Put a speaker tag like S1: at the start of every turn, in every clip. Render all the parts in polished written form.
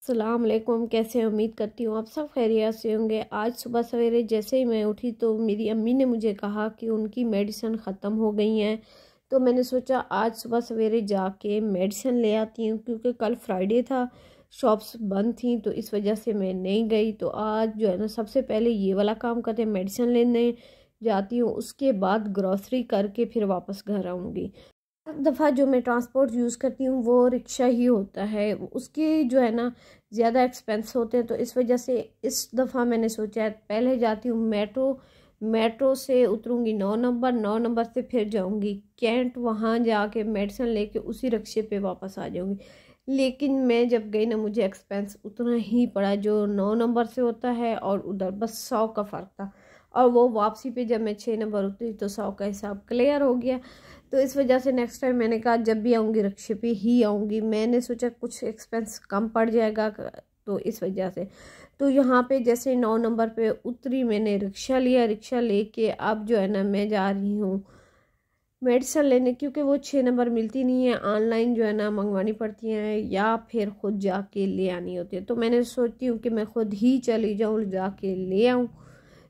S1: अस्सलाम वालेकुम। कैसे हैं? उम्मीद करती हूँ आप सब खैरियत से होंगे। आज सुबह सवेरे जैसे ही मैं उठी तो मेरी अम्मी ने मुझे कहा कि उनकी मेडिसिन ख़त्म हो गई हैं। तो मैंने सोचा आज सुबह सवेरे जाके मेडिसिन ले आती हूँ, क्योंकि कल फ्राइडे था, शॉप्स बंद थी, तो इस वजह से मैं नहीं गई। तो आज जो है ना सबसे पहले ये वाला काम करते हैं, मेडिसिन लेने जाती हूँ, उसके बाद ग्रॉसरी करके फिर वापस घर आऊँगी। दफ़ा जो मैं ट्रांसपोर्ट यूज़ करती हूँ वो रिक्शा ही होता है, उसकी जो है ना ज़्यादा एक्सपेंस होते हैं। तो इस वजह से इस दफ़ा मैंने सोचा है पहले जाती हूँ मेट्रो से उतरूँगी 9 नंबर से फिर जाऊँगी कैंट, वहाँ जाके मेडिसिन लेके उसी रिक्शे पे वापस आ जाऊँगी। लेकिन मैं जब गई ना मुझे एक्सपेंस उतना ही पड़ा जो 9 नंबर से होता है, और उधर बस 100 का फ़र्क था। और वो वापसी पे जब मैं 6 नंबर उतरी तो 100 का हिसाब क्लियर हो गया। तो इस वजह से नेक्स्ट टाइम मैंने कहा जब भी आऊँगी रिक्शे पे ही आऊँगी। मैंने सोचा कुछ एक्सपेंस कम पड़ जाएगा, तो इस वजह से तो यहाँ पे जैसे 9 नंबर पे उतरी मैंने रिक्शा लिया, रिक्शा लेके अब जो है ना मैं जा रही हूँ मेडिसिन लेने, क्योंकि वो 6 नंबर मिलती नहीं है, ऑनलाइन जो है ना मंगवानी पड़ती हैं या फिर ख़ुद जाके ले आनी होती है। तो मैंने सोचती हूँ कि मैं ख़ुद ही चली जाऊँ, जाके ले आऊँ।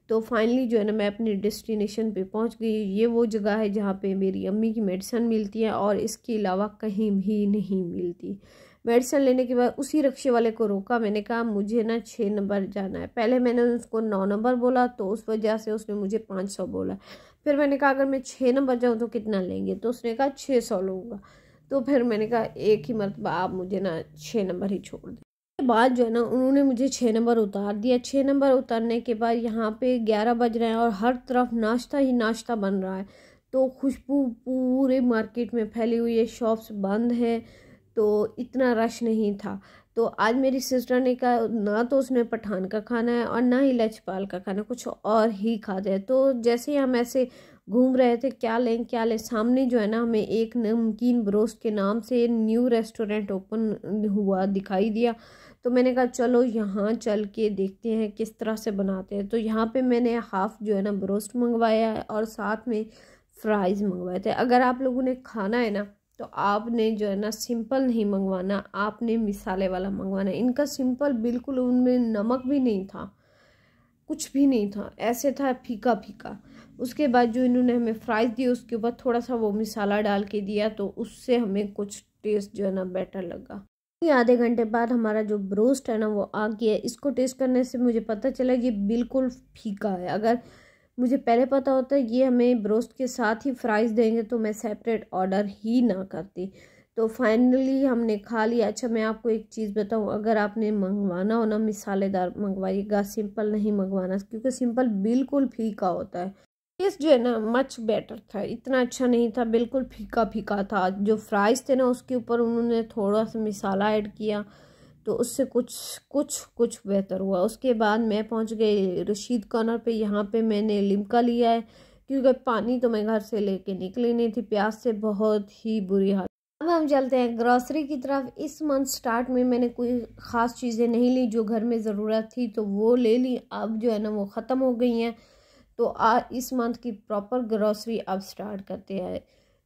S1: तो फाइनली जो है ना मैं अपनी डेस्टिनेशन पे पहुंच गई। ये वो जगह है जहाँ पे मेरी अम्मी की मेडिसिन मिलती है और इसके अलावा कहीं भी नहीं मिलती। मेडिसिन लेने के बाद उसी रिक्शे वाले को रोका, मैंने कहा मुझे ना 6 नंबर जाना है। पहले मैंने उसको 9 नंबर बोला तो उस वजह से उसने मुझे 500 बोला। फिर मैंने कहा अगर मैं 6 नंबर जाऊँ तो कितना लेंगे, तो उसने कहा 600 लूँगा। तो फिर मैंने कहा एक ही मरतबा आप मुझे ना 6 नंबर ही छोड़ दें। बाद जो है ना उन्होंने मुझे 6 नंबर उतार दिया। 6 नंबर उतारने के बाद यहाँ पे 11 बज रहे हैं और हर तरफ नाश्ता ही नाश्ता बन रहा है। तो खुशबू पूरे मार्केट में फैली हुई है, शॉप्स बंद है, तो इतना रश नहीं था। तो आज मेरी सिस्टर ने कहा ना तो उसने पठान का खाना है और ना ही लचपाल का खाना, कुछ और ही खाते हैं। तो जैसे ही हम ऐसे घूम रहे थे क्या लें, सामने जो है ना हमें एक नमकीन ब्रोस्ट के नाम से न्यू रेस्टोरेंट ओपन हुआ दिखाई दिया। तो मैंने कहा चलो यहाँ चल के देखते हैं किस तरह से बनाते हैं। तो यहाँ पे मैंने हाफ़ जो है ना ब्रोस्ट मंगवाया है और साथ में फ्राइज़ मंगवाए थे। अगर आप लोगों ने खाना है ना तो आपने जो है ना सिंपल नहीं मंगवाना, आपने मिसाले वाला मंगवाना। इनका सिंपल बिल्कुल, उनमें नमक भी नहीं था, कुछ भी नहीं था, ऐसे था फीका फीका। उसके बाद जो इन्होंने हमें फ्राइज़ दिए उसके ऊपर थोड़ा सा वो मिसाला डाल के दिया, तो उससे हमें कुछ टेस्ट जो है ना बेटर लगा। आधे घंटे बाद हमारा जो ब्रोस्ट है ना वो आ गया। इसको टेस्ट करने से मुझे पता चला ये बिल्कुल फीका है। अगर मुझे पहले पता होता ये हमें ब्रोस्ट के साथ ही फ्राइज़ देंगे तो मैं सेपरेट ऑर्डर ही ना करती। तो फाइनली हमने खा लिया। अच्छा मैं आपको एक चीज़ बताऊं, अगर आपने मंगवाना हो ना मिसालेदार मंगवाइएगा, सिंपल नहीं मंगवाना, क्योंकि सिंपल बिल्कुल फीका होता है। टेस्ट जो है ना मच बेटर था, इतना अच्छा नहीं था, बिल्कुल फीका फीका था। जो फ्राइज़ थे ना उसके ऊपर उन्होंने थोड़ा सा मिसाला ऐड किया तो उससे कुछ कुछ कुछ बेहतर हुआ। उसके बाद मैं पहुंच गई रशीद कॉर्नर पे। यहाँ पे मैंने लिम्का लिया है, क्योंकि पानी तो मैं घर से लेके निकली नहीं थी, प्यास से बहुत ही बुरी हालत। अब हम चलते हैं ग्रॉसरी की तरफ। इस मंथ स्टार्ट में मैंने कोई ख़ास चीज़ें नहीं ली, जो घर में ज़रूरत थी तो वो ले ली। अब जो है ना वो ख़त्म हो गई हैं, तो इस मंथ की प्रॉपर ग्रॉसरी अब स्टार्ट करते हैं।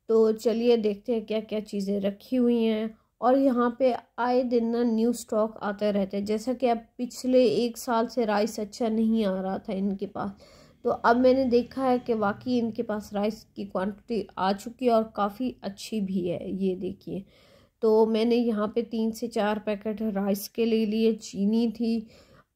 S1: तो चलिए देखते हैं क्या क्या चीज़ें रखी हुई हैं। और यहाँ पे आए दिन ना न्यू स्टॉक आते रहते हैं। जैसा कि अब पिछले 1 साल से राइस अच्छा नहीं आ रहा था इनके पास, तो अब मैंने देखा है कि वाकई इनके पास राइस की क्वांटिटी आ चुकी है और काफ़ी अच्छी भी है। ये देखिए, तो मैंने यहाँ पे 3 से 4 पैकेट राइस के ले लिए। चीनी थी,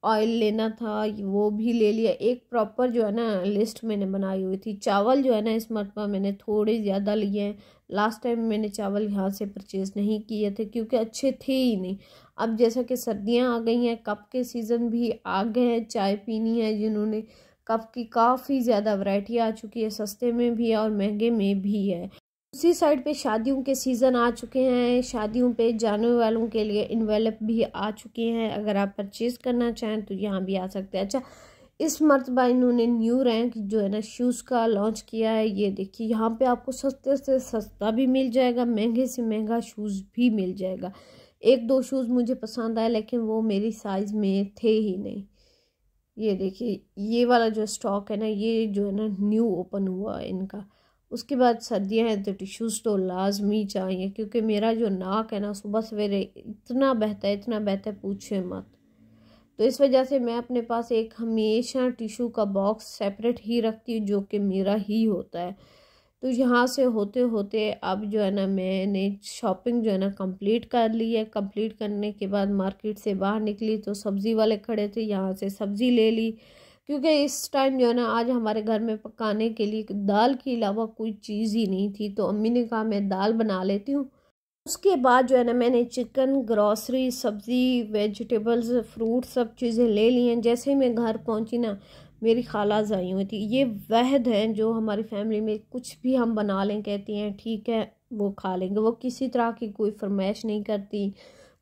S1: ऑयल लेना था वो भी ले लिया। एक प्रॉपर जो है ना लिस्ट मैंने बनाई हुई थी। चावल जो है ना इस मरतबा मैंने थोड़े ज़्यादा लिए हैं। लास्ट टाइम मैंने चावल यहाँ से परचेज़ नहीं किए थे क्योंकि अच्छे थे ही नहीं। अब जैसा कि सर्दियाँ आ गई हैं, कप के सीज़न भी आ गए हैं, चाय पीनी है जिन्होंने, कप की काफ़ी ज़्यादा वैरायटी आ चुकी है, सस्ते में भी है और महंगे में भी है। उसी साइड पे शादियों के सीज़न आ चुके हैं, शादियों पे जाने वालों के लिए इन्वेलप भी आ चुके हैं। अगर आप परचेज़ करना चाहें तो यहाँ भी आ सकते हैं। अच्छा इस मरतबा इन्होंने न्यू रैंक जो है ना शूज़ का लॉन्च किया है। ये देखिए यहाँ पे आपको सस्ते से सस्ता भी मिल जाएगा, महंगे से महंगा शूज़ भी मिल जाएगा। 1-2 शूज़ मुझे पसंद आए लेकिन वो मेरी साइज़ में थे ही नहीं। ये देखिए ये वाला जो स्टॉक है ना, ये जो है ना न्यू ओपन हुआ है इनका। उसके बाद सर्दियाँ हैं तो टिश्यूज़ तो लाजमी चाहिए, क्योंकि मेरा जो नाक है ना सुबह सवेरे इतना बहता है पूछे मत। तो इस वजह से मैं अपने पास एक हमेशा टिशू का बॉक्स सेपरेट ही रखती हूँ, जो कि मेरा ही होता है। तो यहाँ से होते होते अब जो है ना मैंने शॉपिंग जो है ना कंप्लीट कर ली है। कंप्लीट करने के बाद मार्केट से बाहर निकली तो सब्ज़ी वाले खड़े थे, यहाँ से सब्ज़ी ले ली, क्योंकि इस टाइम जो है ना आज हमारे घर में पकाने के लिए दाल के अलावा कोई चीज़ ही नहीं थी। तो अम्मी ने कहा मैं दाल बना लेती हूँ। उसके बाद जो है ना मैंने चिकन, ग्रॉसरी, सब्ज़ी, वेजिटेबल्स, फ्रूट सब चीज़ें ले ली हैं। जैसे ही मैं घर पहुंची ना मेरी खालाज आई हुई थी। ये वहद हैं जो हमारी फैमिली में कुछ भी हम बना लें कहती हैं ठीक है वो खा लेंगे। वो किसी तरह की कोई फरमाइश नहीं करती,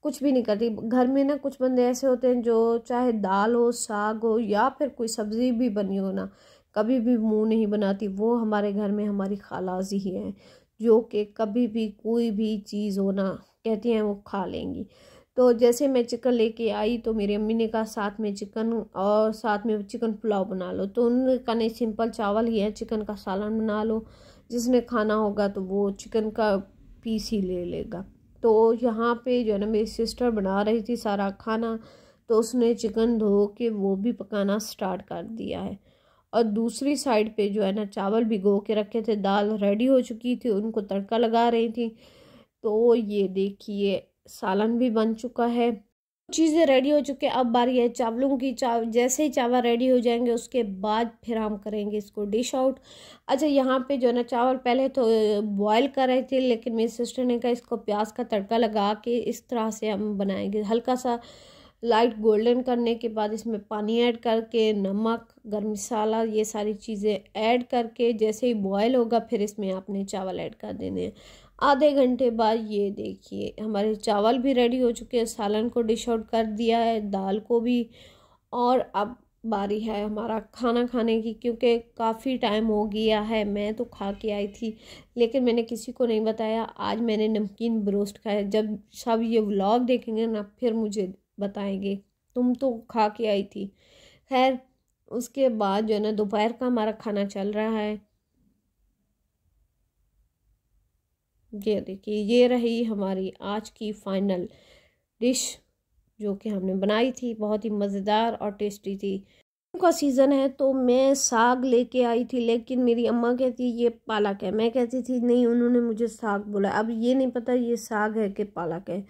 S1: कुछ भी नहीं करती। घर में ना कुछ बंदे ऐसे होते हैं जो चाहे दाल हो, साग हो या फिर कोई सब्ज़ी भी बनी हो ना, कभी भी मुंह नहीं बनाती। वो हमारे घर में हमारी खालाज ही है जो कि कभी भी कोई भी चीज़ हो ना कहती हैं वो खा लेंगी। तो जैसे मैं चिकन लेके आई तो मेरी अम्मी ने कहा साथ में चिकन और साथ में चिकन पुलाव बना लो। तो उन्होंने कहा नहीं सिंपल चावल ही है, चिकन का सालन बना लो, जिसने खाना होगा तो वो चिकन का पीस ही ले लेगा। तो यहाँ पे जो है ना मेरी सिस्टर बना रही थी सारा खाना, तो उसने चिकन धो के वो भी पकाना स्टार्ट कर दिया है। और दूसरी साइड पे जो है ना चावल भिगो के रखे थे, दाल रेडी हो चुकी थी, उनको तड़का लगा रही थी। तो ये देखिए सालन भी बन चुका है, चीज़ें रेडी हो चुके हैं। अब बारी है चावलों की। जैसे ही चावल रेडी हो जाएंगे उसके बाद फिर हम करेंगे इसको डिश आउट। अच्छा यहाँ पे जो है ना चावल पहले तो बॉयल कर रहे थे, लेकिन मेरी सिस्टर ने कहा इसको प्याज का तड़का लगा के इस तरह से हम बनाएंगे। हल्का सा लाइट गोल्डन करने के बाद इसमें पानी ऐड करके नमक, गरम मसाला, ये सारी चीज़ें ऐड करके जैसे ही बॉयल होगा फिर इसमें आपने चावल ऐड कर देने हैं। आधे घंटे बाद ये देखिए हमारे चावल भी रेडी हो चुके हैं, सालन को डिश आउट कर दिया है, दाल को भी। और अब बारी है हमारा खाना खाने की, क्योंकि काफ़ी टाइम हो गया है। मैं तो खा के आई थी लेकिन मैंने किसी को नहीं बताया। आज मैंने नमकीन ब्रोस्ट खाया। जब सब ये व्लॉग देखेंगे ना फिर मुझे बताएंगे तुम तो खा के आई थी। खैर उसके बाद जो है ना दोपहर का हमारा खाना चल रहा है। ये देखिए ये रही हमारी आज की फाइनल डिश जो कि हमने बनाई थी, बहुत ही मज़ेदार और टेस्टी थी। का सीज़न है तो मैं साग लेके आई थी, लेकिन मेरी अम्मा कहती ये पालक है। मैं कहती थी नहीं, उन्होंने मुझे साग बोला। अब ये नहीं पता ये साग है कि पालक है।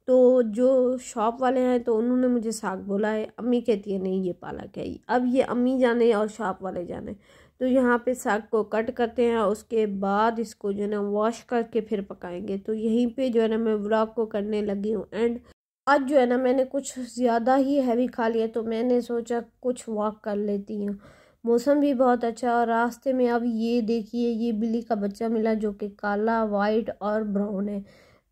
S1: तो जो शॉप वाले हैं तो उन्होंने मुझे साग बोला है, अम्मी कहती है नहीं ये पालक है। अब ये अम्मी जाने और शॉप वाले जाने। तो यहाँ पे साग को कट करते हैं, उसके बाद इसको जो है ना वॉश करके फिर पकाएंगे। तो यहीं पे जो है ना मैं व्लॉग को करने लगी हूँ एंड। आज जो है ना मैंने कुछ ज़्यादा ही हैवी खा लिया तो मैंने सोचा कुछ वॉक कर लेती हूँ। मौसम भी बहुत अच्छा और रास्ते में अब ये देखिए ये बिल्ली का बच्चा मिला जो कि काला, वाइट और ब्राउन है।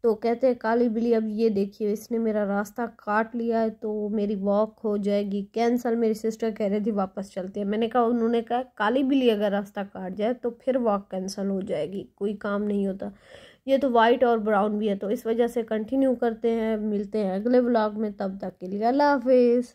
S1: तो कहते हैं काली बिल्ली। अब ये देखिए इसने मेरा रास्ता काट लिया है तो मेरी वॉक हो जाएगी कैंसल। मेरी सिस्टर कह रही थी वापस चलते हैं। मैंने कहा, उन्होंने कहा काली बिल्ली अगर रास्ता काट जाए तो फिर वॉक कैंसिल हो जाएगी, कोई काम नहीं होता। ये तो वाइट और ब्राउन भी है। तो इस वजह से कंटिन्यू करते हैं, मिलते हैं अगले व्लॉग में। तब तक के लिए अल्लाह हाफिज़।